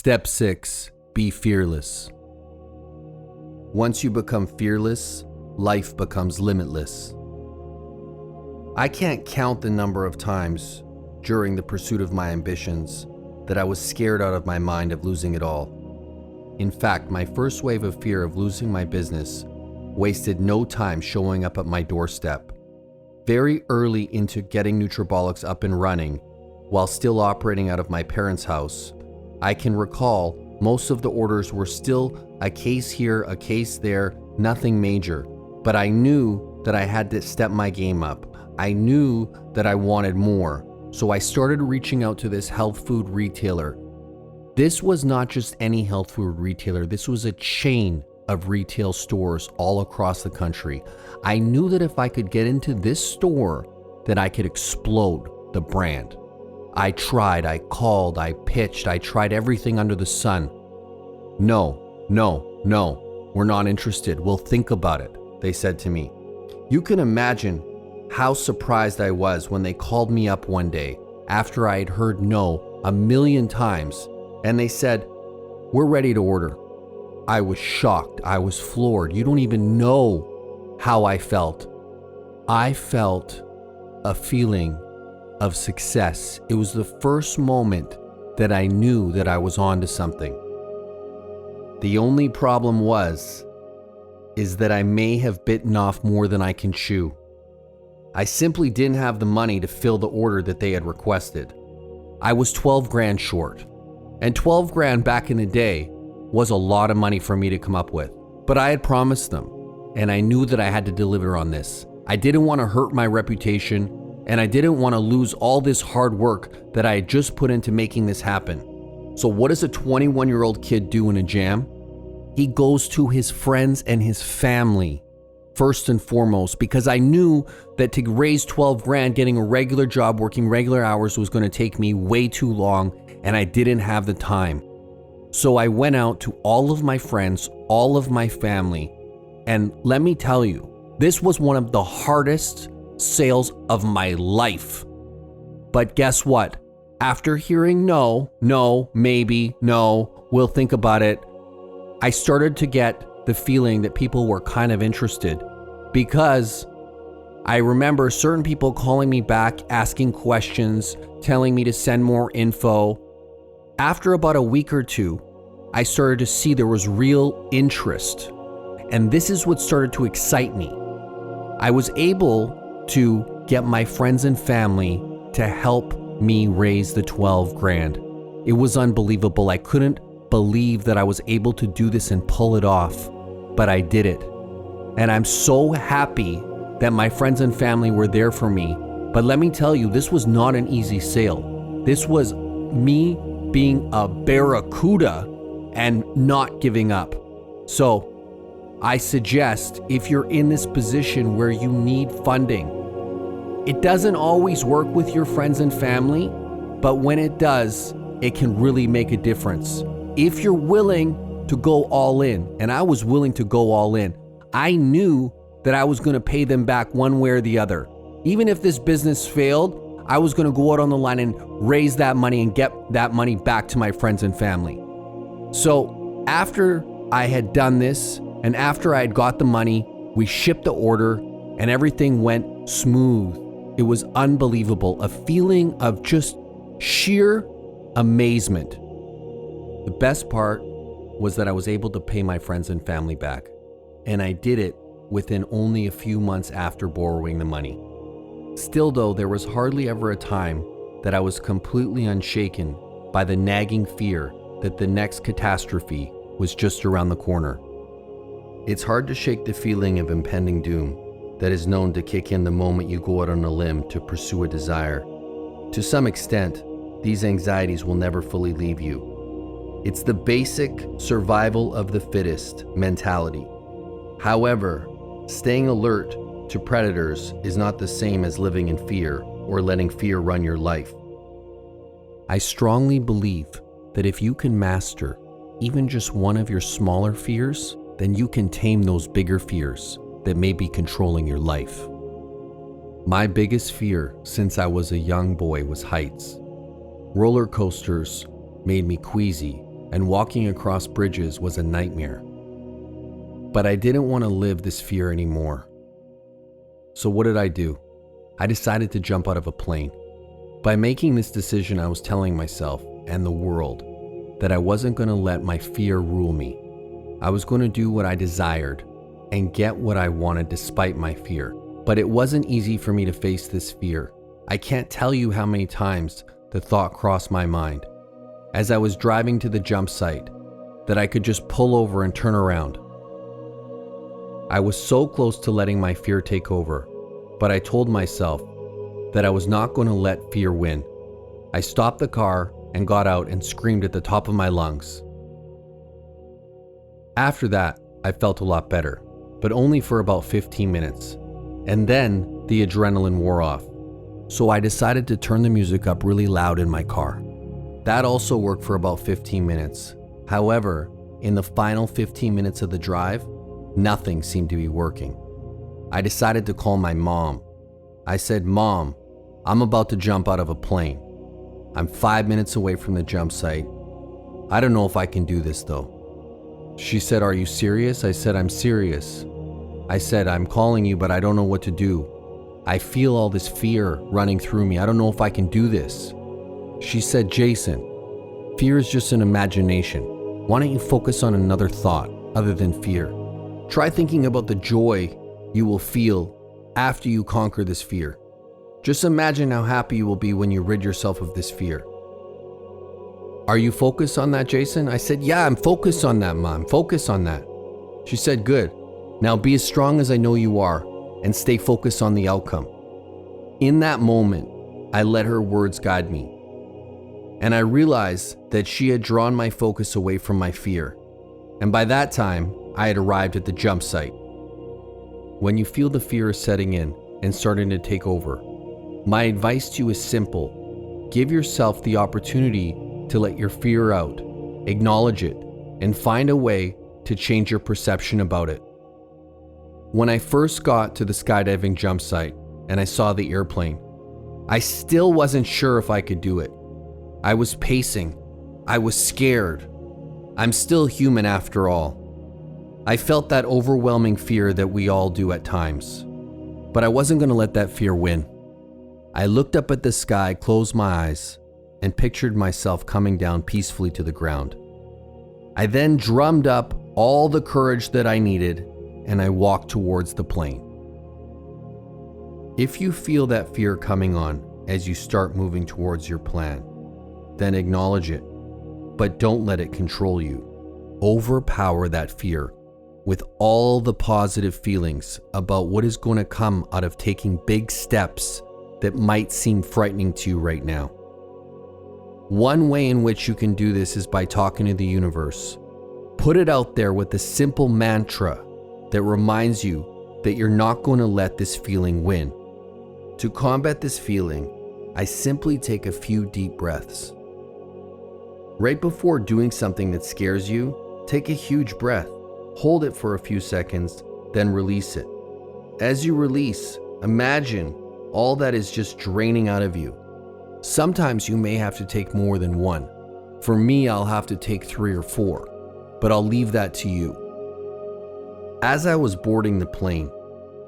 Step 6. Be fearless. Once you become fearless, life becomes limitless. I can't count the number of times during the pursuit of my ambitions that I was scared out of my mind of losing it all. In fact, my first wave of fear of losing my business wasted no time showing up at my doorstep. Very early into getting Nutrabolics up and running, while still operating out of my parents' house, I can recall most of the orders were still a case here, a case there, nothing major. But I knew that I had to step my game up. I knew that I wanted more. So I started reaching out to this health food retailer. This was not just any health food retailer. This was a chain of retail stores all across the country. I knew that if I could get into this store, that I could explode the brand. I tried, I called, I pitched, I tried everything under the sun. No, we're not interested. We'll think about it, they said to me. You can imagine how surprised I was when they called me up one day after I had heard no 1,000,000 times, and they said, "We're ready to order." I was shocked. I was floored. You don't even know how I felt. I felt a feeling of success. It was the first moment that I knew that I was onto something. The only problem is that I may have bitten off more than I can chew. I simply didn't have the money to fill the order that they had requested. I was 12 grand short, and 12 grand back in the day was a lot of money for me to come up with. But I had promised them, and I knew that I had to deliver on this. I didn't want to hurt my reputation, and I didn't want to lose all this hard work that I had just put into making this happen. So what does a 21-year-old kid do in a jam? He goes to his friends and his family first and foremost, because I knew that to raise 12 grand, getting a regular job, working regular hours was going to take me way too long, and I didn't have the time. So I went out to all of my friends, all of my family, and let me tell you, this was one of the hardest sales of my life. But guess what? After hearing no, maybe, no, we'll think about it, I started to get the feeling that people were kind of interested, because I remember certain people calling me back, asking questions, telling me to send more info. After about a week or two, I started to see there was real interest. And this is what started to excite me. I was able to get my friends and family to help me raise the 12 grand. It was unbelievable. I couldn't believe that I was able to do this and pull it off, but I did it. And I'm so happy that my friends and family were there for me. But let me tell you, this was not an easy sale. This was me being a barracuda and not giving up. So I suggest, if you're in this position where you need funding, it doesn't always work with your friends and family, but when it does, it can really make a difference. If you're willing to go all in, and I was willing to go all in, I knew that I was going to pay them back one way or the other. Even if this business failed, I was going to go out on the line and raise that money and get that money back to my friends and family. So after I had done this, and after I had got the money, we shipped the order, and everything went smooth. It was unbelievable, a feeling of just sheer amazement. The best part was that I was able to pay my friends and family back, and I did it within only a few months after borrowing the money. Still though, there was hardly ever a time that I was completely unshaken by the nagging fear that the next catastrophe was just around the corner. It's hard to shake the feeling of impending doom that is known to kick in the moment you go out on a limb to pursue a desire. To some extent, these anxieties will never fully leave you. It's the basic survival of the fittest mentality. However, staying alert to predators is not the same as living in fear or letting fear run your life. I strongly believe that if you can master even just one of your smaller fears, then you can tame those bigger fears that may be controlling your life. My biggest fear since I was a young boy was heights. Roller coasters made me queasy, and walking across bridges was a nightmare. But I didn't want to live this fear anymore. So what did I do? I decided to jump out of a plane. By making this decision, I was telling myself and the world that I wasn't going to let my fear rule me. I was going to do what I desired and get what I wanted despite my fear. But it wasn't easy for me to face this fear. I can't tell you how many times the thought crossed my mind as I was driving to the jump site that I could just pull over and turn around. I was so close to letting my fear take over, but I told myself that I was not going to let fear win. I stopped the car and got out and screamed at the top of my lungs. After that, I felt a lot better, but only for about 15 minutes. And then the adrenaline wore off. So I decided to turn the music up really loud in my car. That also worked for about 15 minutes. However, in the final 15 minutes of the drive, nothing seemed to be working. I decided to call my mom. I said, "Mom, I'm about to jump out of a plane. I'm 5 minutes away from the jump site. I don't know if I can do this though." She said, "Are you serious?" I said, "I'm serious." I said, "I'm calling you, but I don't know what to do. I feel all this fear running through me. I don't know if I can do this." She said, "Jayson, fear is just an imagination. Why don't you focus on another thought other than fear? Try thinking about the joy you will feel after you conquer this fear. Just imagine how happy you will be when you rid yourself of this fear." "Are you focused on that, Jayson?" I said, "Yeah, I'm focused on that, Mom. Focus on that." She said, "Good. Now be as strong as I know you are and stay focused on the outcome." In that moment, I let her words guide me. And I realized that she had drawn my focus away from my fear. And by that time, I had arrived at the jump site. When you feel the fear is setting in and starting to take over, my advice to you is simple. Give yourself the opportunity to let your fear out, acknowledge it, and find a way to change your perception about it. When I first got to the skydiving jump site and I saw the airplane, I still wasn't sure if I could do it. I was pacing. I was scared. I'm still human after all. I felt that overwhelming fear that we all do at times. But I wasn't going to let that fear win. I looked up at the sky, closed my eyes, and pictured myself coming down peacefully to the ground. I then drummed up all the courage that I needed, and I walked towards the plane. If you feel that fear coming on as you start moving towards your plan, then acknowledge it, but don't let it control you. Overpower that fear with all the positive feelings about what is going to come out of taking big steps that might seem frightening to you right now. One way in which you can do this is by talking to the universe. Put it out there with a simple mantra that reminds you that you're not going to let this feeling win. To combat this feeling, I simply take a few deep breaths. Right before doing something that scares you, take a huge breath. Hold it for a few seconds, then release it. As you release, imagine all that is just draining out of you. Sometimes you may have to take more than one. For me, I'll have to take 3 or 4, but I'll leave that to you. As I was boarding the plane,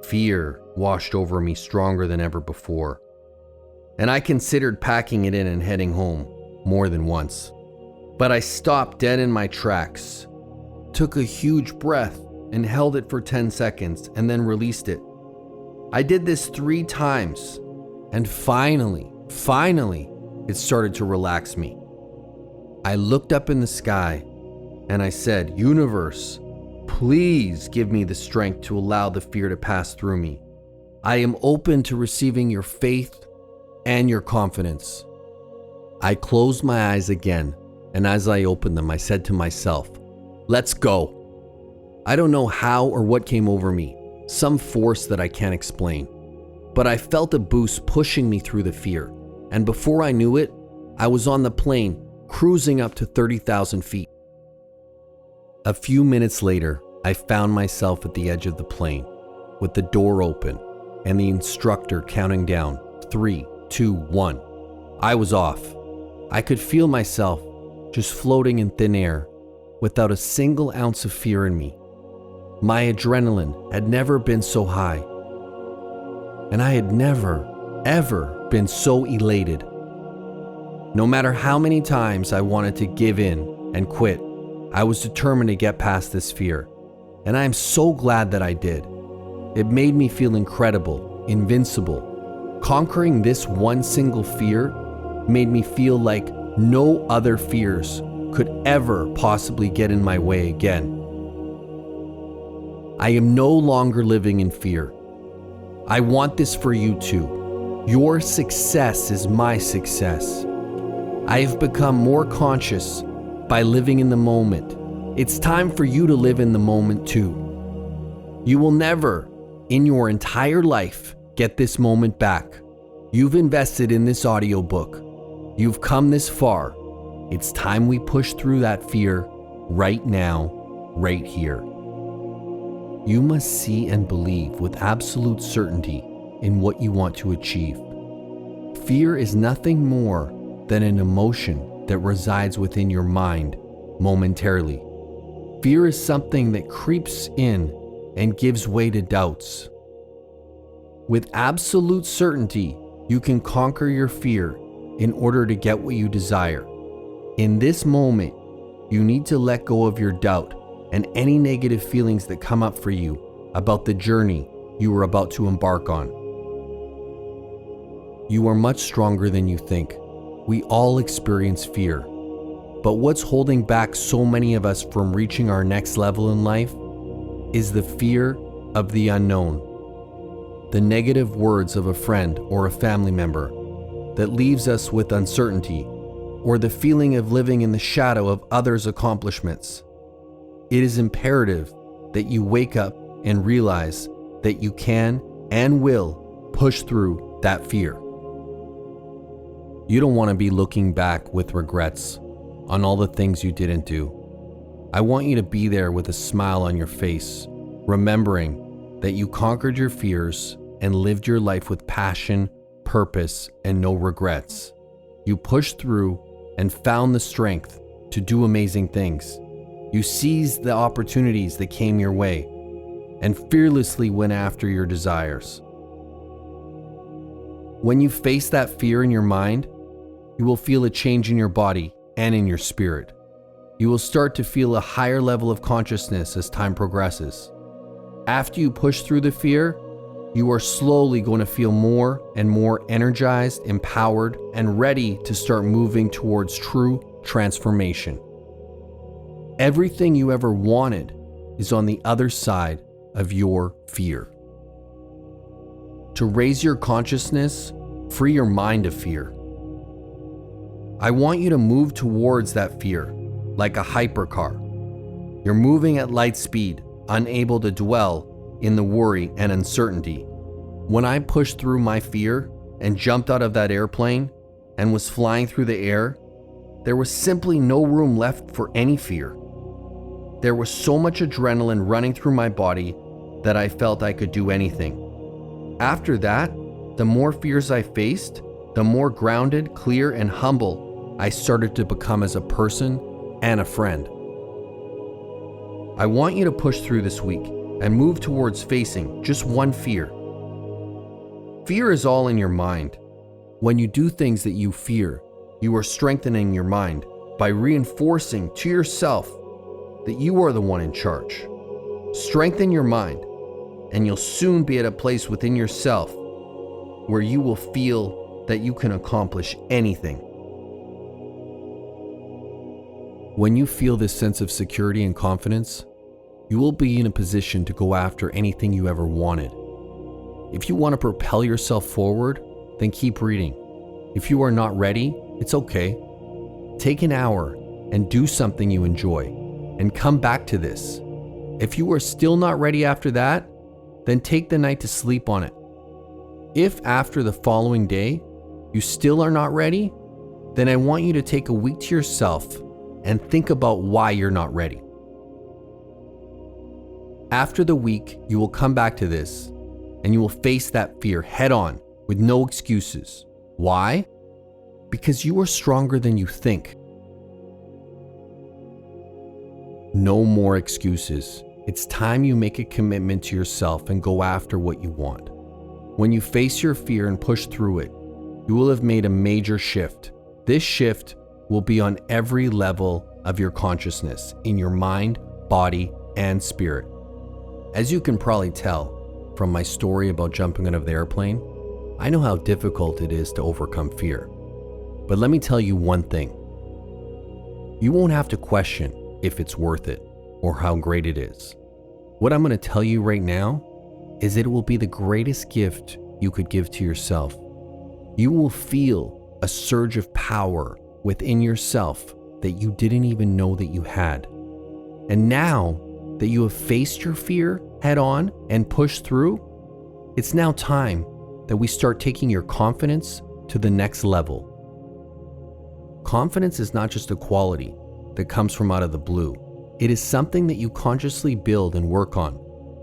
fear washed over me stronger than ever before, and I considered packing it in and heading home more than once. But I stopped dead in my tracks, took a huge breath and held it for 10 seconds and then released it. I did this 3 times, and finally, it started to relax me. I looked up in the sky and I said, "Universe, please give me the strength to allow the fear to pass through me. I am open to receiving your faith and your confidence." I closed my eyes again, and as I opened them, I said to myself, "Let's go." I don't know how or what came over me, some force that I can't explain, but I felt a boost pushing me through the fear, and before I knew it, I was on the plane, cruising up to 30,000 feet. A few minutes later, I found myself at the edge of the plane, with the door open and the instructor counting down 3, 2, 1. I was off. I could feel myself just floating in thin air, without a single ounce of fear in me. My adrenaline had never been so high, and I had never, ever been so elated. No matter how many times I wanted to give in and quit, I was determined to get past this fear, and I am so glad that I did. It made me feel incredible, invincible. Conquering this one single fear made me feel like no other fears could ever possibly get in my way again. I am no longer living in fear. I want this for you too. Your success is my success. I have become more conscious by living in the moment. It's time for you to live in the moment too. You will never, in your entire life, get this moment back. You've invested in this audiobook. You've come this far. It's time we push through that fear right now, right here. You must see and believe with absolute certainty in what you want to achieve. Fear is nothing more than an emotion that resides within your mind momentarily. Fear is something that creeps in and gives way to doubts. With absolute certainty, you can conquer your fear in order to get what you desire. In this moment, you need to let go of your doubt and any negative feelings that come up for you about the journey you are about to embark on. You are much stronger than you think. We all experience fear. But what's holding back so many of us from reaching our next level in life is the fear of the unknown. The negative words of a friend or a family member that leaves us with uncertainty, or the feeling of living in the shadow of others' accomplishments. It is imperative that you wake up and realize that you can and will push through that fear. You don't want to be looking back with regrets on all the things you didn't do. I want you to be there with a smile on your face, remembering that you conquered your fears and lived your life with passion, purpose, and no regrets. You pushed through and found the strength to do amazing things. You seized the opportunities that came your way and fearlessly went after your desires. When you face that fear in your mind, you will feel a change in your body and in your spirit. You will start to feel a higher level of consciousness as time progresses. After you push through the fear, you are slowly going to feel more and more energized, empowered, and ready to start moving towards true transformation. Everything you ever wanted is on the other side of your fear. To raise your consciousness, free your mind of fear. I want you to move towards that fear like a hypercar. You're moving at light speed, unable to dwell in the worry and uncertainty. When I pushed through my fear and jumped out of that airplane and was flying through the air, there was simply no room left for any fear. There was so much adrenaline running through my body that I felt I could do anything. After that, the more fears I faced, the more grounded, clear, and humble I started to become as a person and a friend. I want you to push through this week and move towards facing just one fear. Fear is all in your mind. When you do things that you fear, you are strengthening your mind by reinforcing to yourself that you are the one in charge. Strengthen your mind, and you'll soon be at a place within yourself where you will feel that you can accomplish anything. When you feel this sense of security and confidence, you will be in a position to go after anything you ever wanted. If you want to propel yourself forward, then keep reading. If you are not ready, it's okay. Take an hour and do something you enjoy, and come back to this. If you are still not ready after that, then take the night to sleep on it. If after the following day you still are not ready, then I want you to take a week to yourself and think about why you're not ready. After the week, you will come back to this and you will face that fear head on with no excuses. Why? Because you are stronger than you think. No more excuses. It's time you make a commitment to yourself and go after what you want. When you face your fear and push through it, you will have made a major shift. This shift will be on every level of your consciousness, in your mind, body, and spirit. As you can probably tell from my story about jumping out of the airplane, I know how difficult it is to overcome fear. But let me tell you one thing. You won't have to question if it's worth it or how great it is. What I'm going to tell you right now is that it will be the greatest gift you could give to yourself. You will feel a surge of power within yourself that you didn't even know that you had. And now that you have faced your fear head on and pushed through, it's now time that we start taking your confidence to the next level. Confidence is not just a quality that comes from out of the blue. It is something that you consciously build and work on.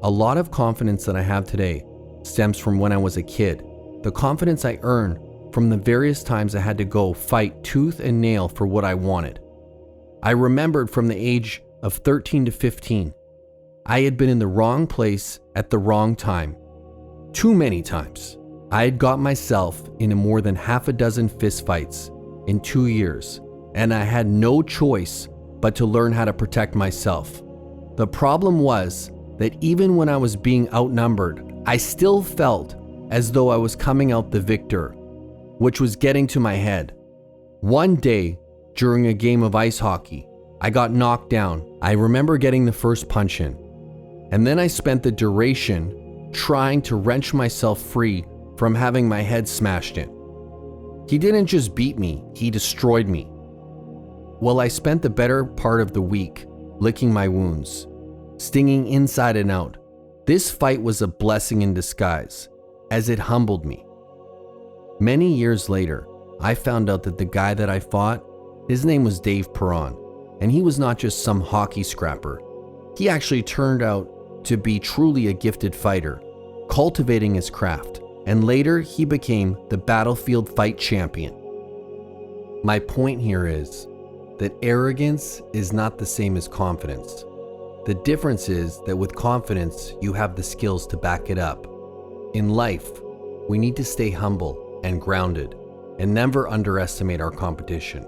A lot of confidence that I have today stems from when I was a kid. The confidence I earned from the various times I had to go fight tooth and nail for what I wanted. I remembered from the age of 13 to 15, I had been in the wrong place at the wrong time. Too many times. I had got myself into more than half a dozen fistfights in 2 years, and I had no choice but to learn how to protect myself. The problem was that even when I was being outnumbered, I still felt as though I was coming out the victor, which was getting to my head. One day, during a game of ice hockey, I got knocked down. I remember getting the first punch in, and then I spent the duration trying to wrench myself free from having my head smashed in. He didn't just beat me, he destroyed me. Well, I spent the better part of the week licking my wounds, stinging inside and out. This fight was a blessing in disguise, as it humbled me. Many years later, I found out that the guy that I fought, his name was Dave Perron, and he was not just some hockey scrapper. He actually turned out to be truly a gifted fighter, cultivating his craft, and later he became the battlefield fight champion. My point here is that arrogance is not the same as confidence. The difference is that with confidence, you have the skills to back it up. In life, we need to stay humble and grounded and never underestimate our competition.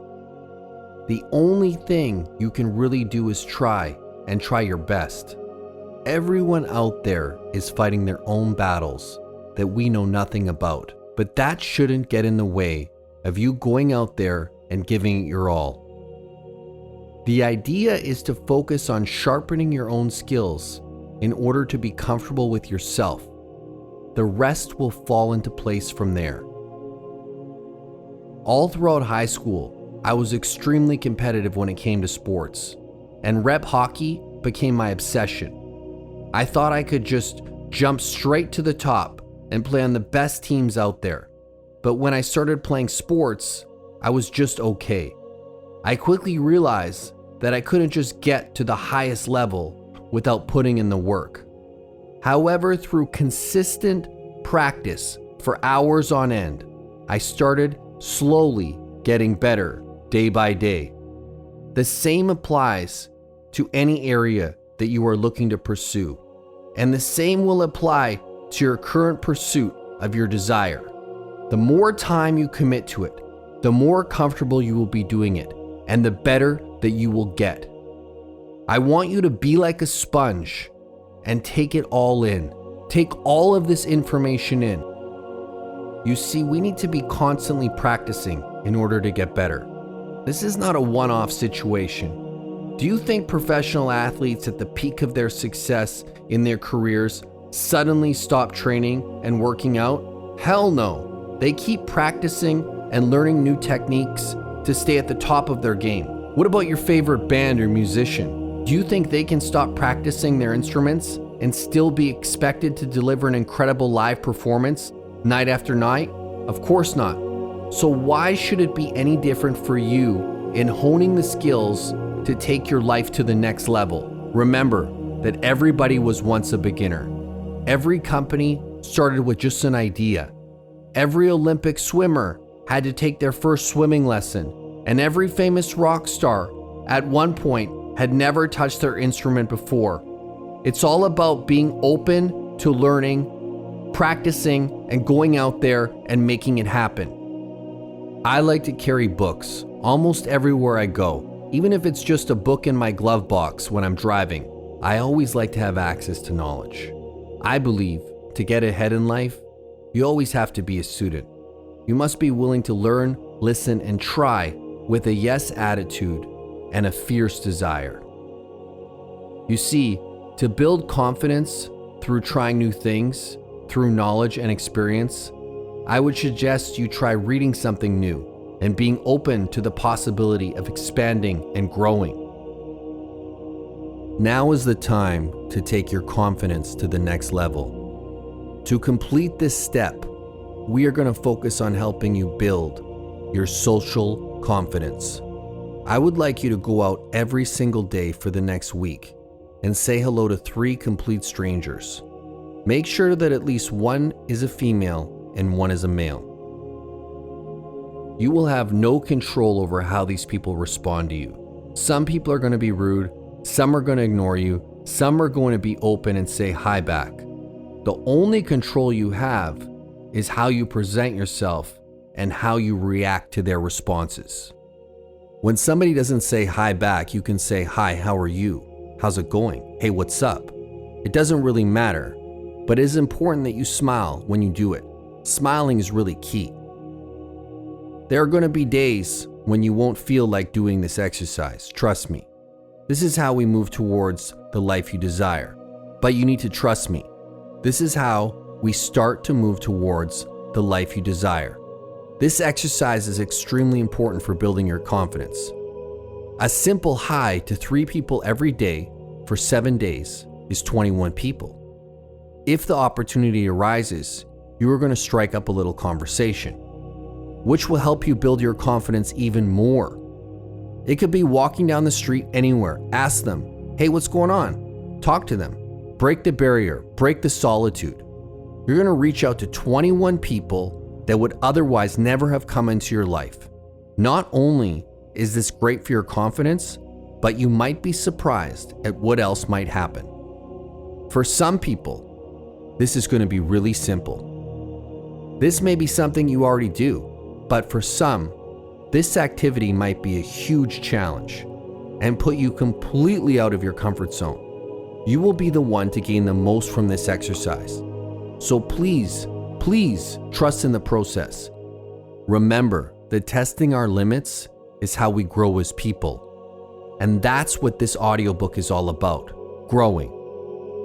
The only thing you can really do is try and try your best. Everyone out there is fighting their own battles that we know nothing about, but that shouldn't get in the way of you going out there and giving it your all. The idea is to focus on sharpening your own skills in order to be comfortable with yourself. The rest will fall into place from there. All throughout high school, I was extremely competitive when it came to sports, and rep hockey became my obsession. I thought I could just jump straight to the top and play on the best teams out there. But when I started playing sports, I was just okay. I quickly realized that I couldn't just get to the highest level without putting in the work. However, through consistent practice for hours on end, I started slowly getting better day by day. The same applies to any area that you are looking to pursue, and the same will apply to your current pursuit of your desire. The more time you commit to it, the more comfortable you will be doing it, and the better that you will get. I want you to be like a sponge and take it all in. Take all of this information in. You see, we need to be constantly practicing in order to get better. This is not a one-off situation. Do you think professional athletes at the peak of their success in their careers suddenly stop training and working out? Hell no. They keep practicing and learning new techniques to stay at the top of their game. What about your favorite band or musician? Do you think they can stop practicing their instruments and still be expected to deliver an incredible live performance night after night? Of course not. So why should it be any different for you in honing the skills to take your life to the next level? Remember that everybody was once a beginner. Every company started with just an idea. Every Olympic swimmer had to take their first swimming lesson, and every famous rock star at one point had never touched their instrument before. It's all about being open to learning, practicing, and going out there and making it happen. I like to carry books almost everywhere I go, even if it's just a book in my glove box when I'm driving. I always like to have access to knowledge. I believe to get ahead in life, you always have to be a student. You must be willing to learn, listen, and try with a yes attitude and a fierce desire. You see, to build confidence through trying new things, through knowledge and experience, I would suggest you try reading something new and being open to the possibility of expanding and growing. Now is the time to take your confidence to the next level. To complete this step, we are going to focus on helping you build your social confidence. I would like you to go out every single day for the next week and say hello to 3 complete strangers. Make sure that at least one is a female and one is a male. You will have no control over how these people respond to you. Some people are going to be rude, some are going to ignore you, some are going to be open and say hi back. The only control you have is how you present yourself and how you react to their responses. When somebody doesn't say hi back, you can say, "Hi, how are you? How's it going? Hey, what's up?" It doesn't really matter, but it is important that you smile when you do it. Smiling is really key. There are going to be days when you won't feel like doing this exercise, trust me. This is how we move towards the life you desire. But you need to trust me. This is how we start to move towards the life you desire. This exercise is extremely important for building your confidence. A simple hi to 3 people every day for 7 days is 21 people. If the opportunity arises, you are going to strike up a little conversation, which will help you build your confidence even more. It could be walking down the street anywhere. Ask them, "Hey, what's going on?" Talk to them. Break the barrier, break the solitude. You're going to reach out to 21 people that would otherwise never have come into your life. Not only is this great for your confidence, but you might be surprised at what else might happen. For some people, this is going to be really simple. This may be something you already do, but for some, this activity might be a huge challenge and put you completely out of your comfort zone. You will be the one to gain the most from this exercise. So please trust in the process. Remember that testing our limits is how we grow as people. And that's what this audiobook is all about, growing.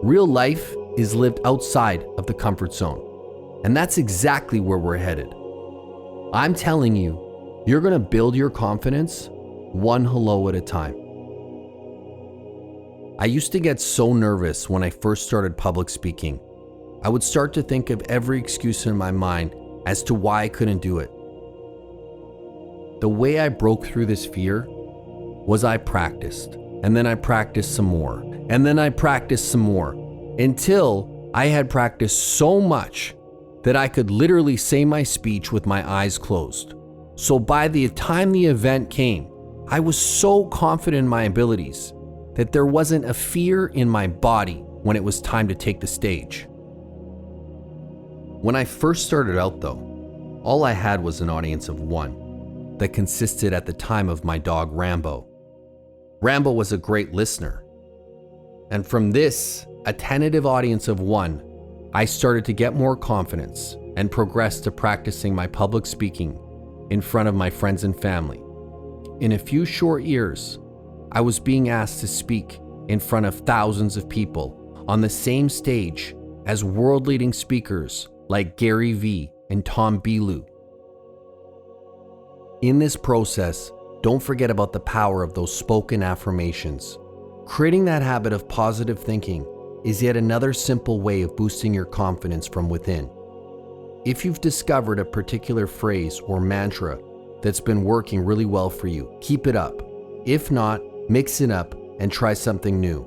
Real life is lived outside of the comfort zone. And that's exactly where we're headed. I'm telling you, you're going to build your confidence one hello at a time. I used to get so nervous when I first started public speaking. I would start to think of every excuse in my mind as to why I couldn't do it. The way I broke through this fear was I practiced, and then I practiced some more, and then I practiced some more, until I had practiced so much that I could literally say my speech with my eyes closed. So by the time the event came, I was so confident in my abilities that there wasn't a fear in my body when it was time to take the stage. When I first started out though, all I had was an audience of 1 that consisted at the time of my dog Rambo. Rambo was a great listener. And from this attentive audience of 1, I started to get more confidence and progressed to practicing my public speaking in front of my friends and family. In a few short years, I was being asked to speak in front of thousands of people on the same stage as world-leading speakers like Gary Vee and Tom Bilyeu. In this process, don't forget about the power of those spoken affirmations. Creating that habit of positive thinking is yet another simple way of boosting your confidence from within. If you've discovered a particular phrase or mantra that's been working really well for you, keep it up. If not, mix it up and try something new.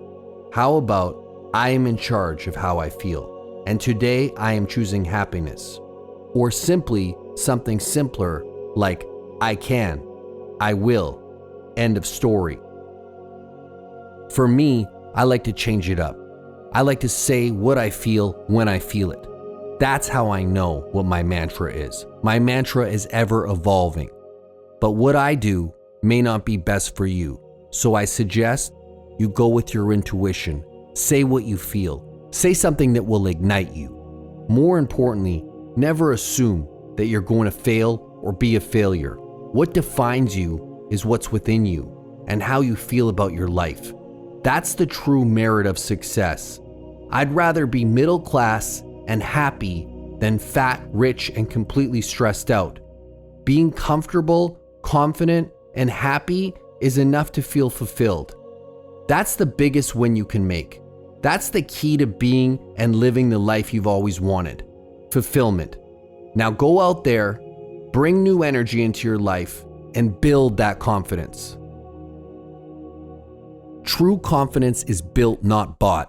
How about, "I am in charge of how I feel, and today I am choosing happiness." Or simply something simpler like, "I can, I will," end of story. For me, I like to change it up. I like to say what I feel when I feel it. That's how I know what my mantra is. My mantra is ever evolving. But what I do may not be best for you. So I suggest you go with your intuition. Say what you feel. Say something that will ignite you. More importantly, never assume that you're going to fail or be a failure. What defines you is what's within you and how you feel about your life. That's the true merit of success. I'd rather be middle class and happy than fat, rich, and completely stressed out. Being comfortable, confident, and happy is enough to feel fulfilled. That's the biggest win you can make. That's the key to being and living the life you've always wanted. Fulfillment. Now go out there, bring new energy into your life, and build that confidence. True confidence is built, not bought.